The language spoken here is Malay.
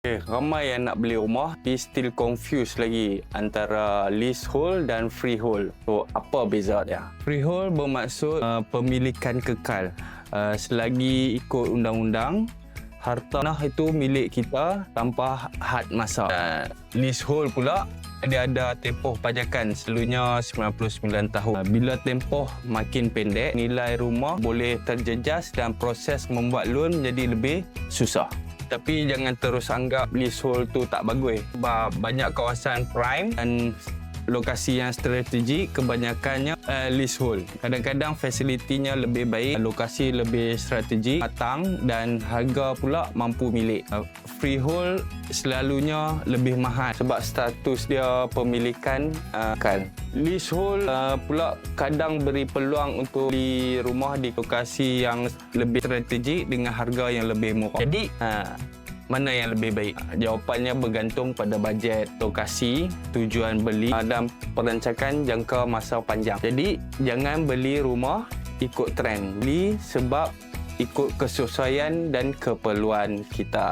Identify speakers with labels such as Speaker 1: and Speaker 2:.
Speaker 1: Ramai yang nak beli rumah tapi still confused lagi antara leasehold dan freehold. So, apa beza dia? Freehold bermaksud pemilikan kekal. Selagi ikut undang-undang, harta tanah itu milik kita tanpa had masa. Leasehold pula dia ada tempoh pajakan, selalunya 99 tahun. Bila tempoh makin pendek, nilai rumah boleh terjejas dan proses membuat loan menjadi lebih susah. Tapi jangan terus anggap leasehold tu tak bagus. Banyak kawasan prime dan lokasi yang strategik kebanyakannya leasehold. Kadang-kadang fasilitinya lebih baik, lokasi lebih strategik, matang dan harga pula mampu milik. Freehold selalunya lebih mahal sebab status dia pemilikan kan. Leasehold pula kadang beri peluang untuk beli rumah di lokasi yang lebih strategik dengan harga yang lebih murah. Jadi mana yang lebih baik? Jawapannya bergantung pada bajet, lokasi, tujuan beli dan perancangan jangka masa panjang. Jadi jangan beli rumah ikut trend. Beli sebab ikut kesesuaian dan keperluan kita.